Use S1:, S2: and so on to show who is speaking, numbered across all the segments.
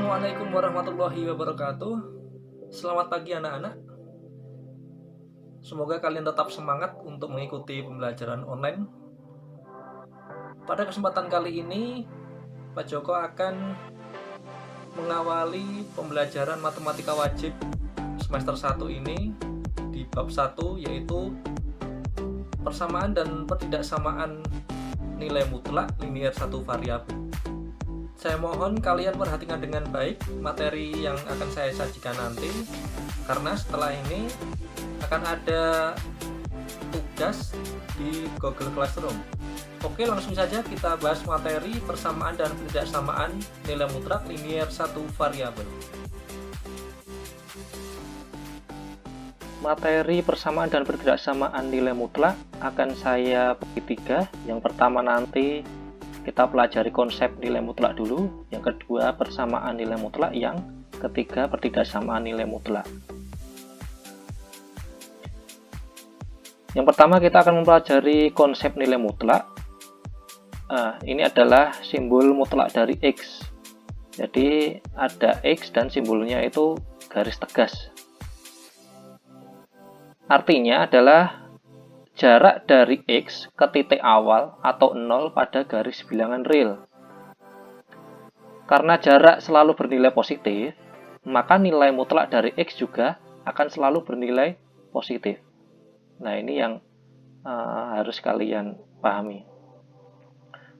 S1: Assalamualaikum warahmatullahi wabarakatuh. Selamat pagi anak-anak. Semoga kalian tetap semangat untuk mengikuti pembelajaran online. Pada kesempatan kali ini, Pak Joko akan mengawali pembelajaran matematika wajib semester 1 ini di bab 1, yaitu persamaan dan pertidaksamaan nilai mutlak linier satu variabel. Saya mohon kalian perhatikan dengan baik materi yang akan saya sajikan nanti, karena setelah ini akan ada tugas di Google Classroom. Oke, langsung saja kita bahas materi persamaan dan pertidaksamaan nilai mutlak linier satu variabel. Materi persamaan dan pertidaksamaan nilai mutlak akan saya bagi tiga. Yang pertama nanti kita pelajari konsep nilai mutlak dulu, yang kedua persamaan nilai mutlak, yang ketiga pertidaksamaan nilai mutlak. Yang pertama kita akan mempelajari konsep nilai mutlak. Ini adalah simbol mutlak dari X. Jadi ada X dan simbolnya itu garis tegas. Artinya adalah jarak dari X ke titik awal atau 0 pada garis bilangan real. Karena jarak selalu bernilai positif, maka nilai mutlak dari X juga akan selalu bernilai positif. Nah, ini yang harus kalian pahami.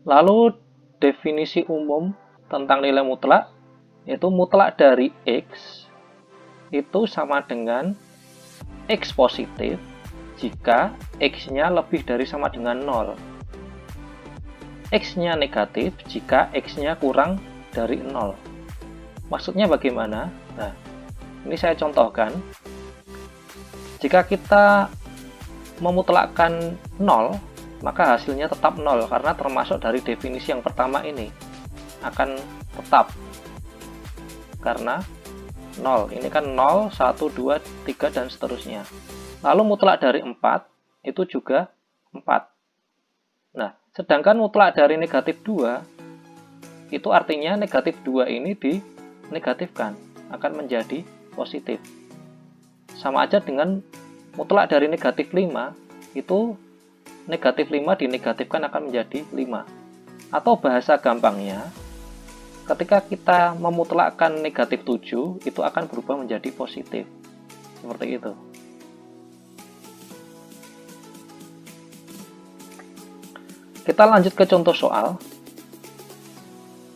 S1: Lalu definisi umum tentang nilai mutlak, yaitu mutlak dari X itu sama dengan X positif jika X-nya lebih dari sama dengan 0. X-nya negatif jika X-nya kurang dari 0. Maksudnya bagaimana? Nah, ini saya contohkan. Jika kita memutlakkan 0, maka hasilnya tetap 0, karena termasuk dari definisi yang pertama ini. Akan tetap. Karena 0. Ini kan 0, 1, 2, 3, dan seterusnya. Lalu mutlak dari 4 itu juga 4. Nah, sedangkan mutlak dari negatif 2 itu artinya negatif 2 ini dinegatifkan, akan menjadi positif. Sama aja dengan mutlak dari negatif 5 itu negatif 5 dinegatifkan akan menjadi 5. Atau bahasa gampangnya, ketika kita memutlakkan negatif 7 itu akan berubah menjadi positif. Seperti itu. Kita lanjut ke contoh soal.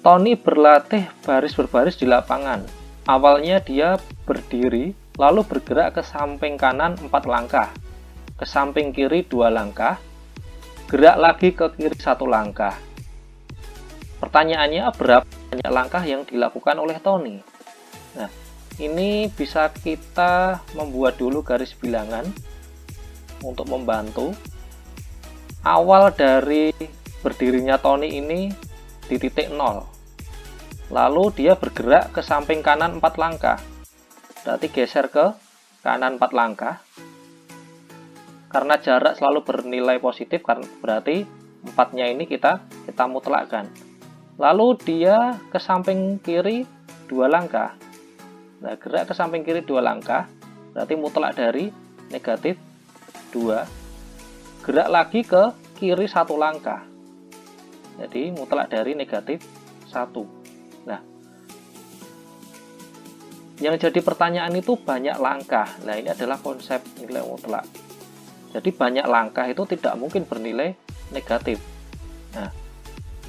S1: Tony berlatih baris berbaris di lapangan. Awalnya dia berdiri, lalu bergerak ke samping kanan 4 langkah, ke samping kiri 2 langkah, gerak lagi ke kiri 1 langkah. Pertanyaannya, berapa banyak langkah yang dilakukan oleh Tony? Nah, ini bisa kita membuat dulu garis bilangan untuk membantu. Awal dari berdirinya Tony ini di titik 0. Lalu dia bergerak ke samping kanan 4 langkah. Berarti geser ke kanan 4 langkah. Karena jarak selalu bernilai positif, berarti 4-nya ini kita mutlakkan. Lalu dia ke samping kiri 2 langkah. Nah, gerak ke samping kiri 2 langkah, berarti mutlak dari negatif 2. Gerak lagi ke kiri 1 langkah. Jadi mutlak dari negatif 1. Nah, yang jadi pertanyaan itu banyak langkah. Nah, ini adalah konsep nilai mutlak. Jadi banyak langkah itu tidak mungkin bernilai negatif. Nah,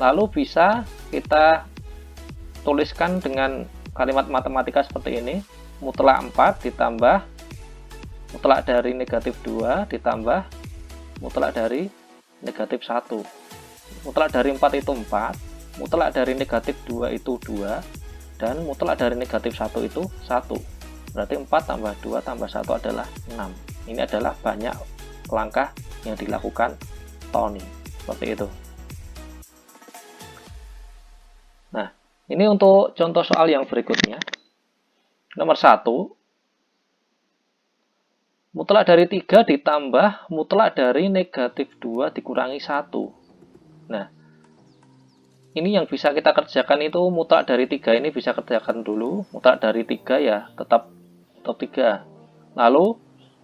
S1: lalu bisa kita tuliskan dengan kalimat matematika seperti ini. Mutlak 4 ditambah mutlak dari negatif 2 ditambah mutlak dari negatif 1. Mutlak dari 4 itu 4, mutlak dari negatif 2 itu 2, dan mutlak dari negatif 1 itu 1. Berarti 4 tambah 2 tambah 1 adalah 6. Ini adalah banyak langkah yang dilakukan Tony. Seperti itu. Nah, ini untuk contoh soal yang berikutnya. Nomor 1. Mutlak dari 3 ditambah mutlak dari negatif 2 dikurangi 1. Nah, ini yang bisa kita kerjakan itu mutlak dari 3 ini bisa kerjakan dulu. Mutlak dari 3 ya tetap 3. Lalu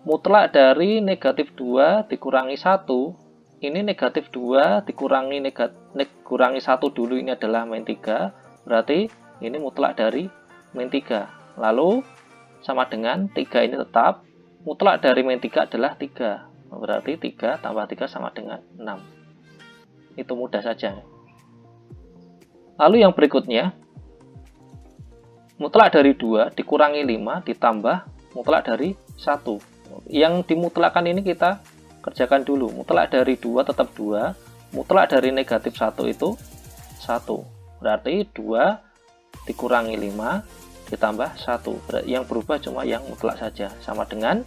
S1: mutlak dari negatif 2 dikurangi 1. Ini negatif 2 dikurangi kurangi 1 dulu, ini adalah min 3. Berarti ini mutlak dari min 3. Lalu sama dengan 3 ini tetap. Mutlak dari min 3 adalah 3. Berarti 3 tambah 3 sama dengan 6. Itu mudah saja. Lalu yang berikutnya, mutlak dari 2 dikurangi 5 ditambah mutlak dari 1. Yang dimutlakkan ini kita kerjakan dulu. Mutlak dari 2 tetap 2. Mutlak dari negatif 1 itu 1. Berarti 2 dikurangi 5 ditambah 1. Yang berubah cuma yang mutlak saja. Sama dengan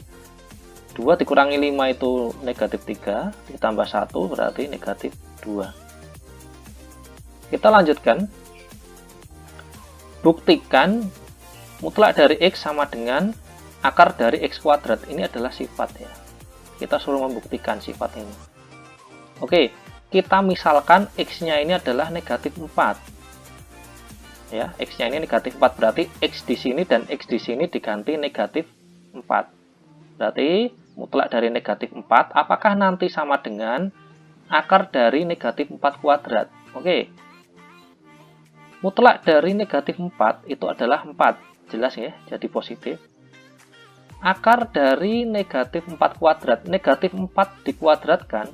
S1: 2 dikurangi 5 itu negatif 3 ditambah 1 berarti negatif 2. Kita lanjutkan. Buktikan mutlak dari X sama dengan akar dari X kuadrat. Ini adalah sifat ya. Kita suruh membuktikan sifat ini. Oke, kita misalkan X-nya ini adalah negatif 4. Ya, X-nya ini negatif 4. Berarti X di sini dan X di sini diganti negatif 4. Berarti mutlak dari negatif 4 apakah nanti sama dengan akar dari negatif 4 kuadrat? Oke. Mutlak dari negatif 4 itu adalah 4. Jelas ya, jadi positif. Akar dari negatif 4 kuadrat. Negatif 4 dikuadratkan,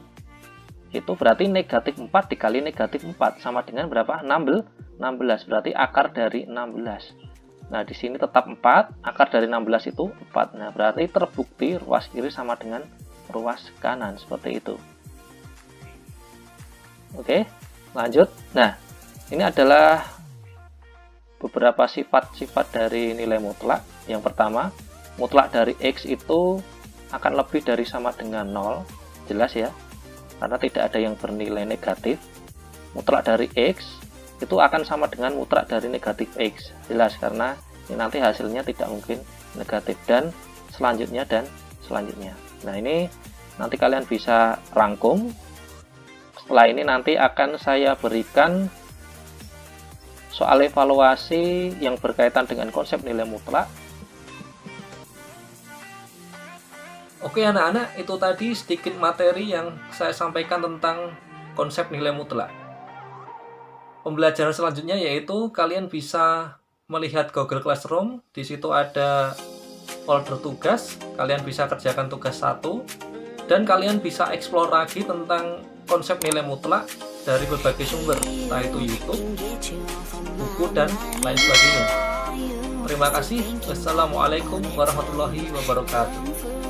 S1: itu berarti negatif 4 dikali negatif 4. Sama dengan berapa? 16. Berarti akar dari 16. Nah, di sini tetap 4. Akar dari 16 itu 4. Nah, berarti terbukti ruas kiri sama dengan ruas kanan. Seperti itu. Oke, lanjut. Nah, ini adalah beberapa sifat-sifat dari nilai mutlak. Yang pertama, mutlak dari X itu akan lebih dari sama dengan 0. Jelas ya, karena tidak ada yang bernilai negatif. Mutlak dari X itu akan sama dengan mutlak dari negatif X. Jelas, karena ini nanti hasilnya tidak mungkin negatif. Dan selanjutnya dan selanjutnya. Nah, ini nanti kalian bisa rangkum. Setelah ini nanti akan saya berikan soal evaluasi yang berkaitan dengan konsep nilai mutlak. Oke anak-anak, itu tadi sedikit materi yang saya sampaikan tentang konsep nilai mutlak. Pembelajaran selanjutnya yaitu kalian bisa melihat Google Classroom. Di situ ada folder tugas, kalian bisa kerjakan tugas 1, dan kalian bisa explore lagi tentang konsep nilai mutlak dari berbagai sumber, entah itu YouTube, buku, dan lain sebagainya. Terima kasih. Wassalamualaikum warahmatullahi wabarakatuh.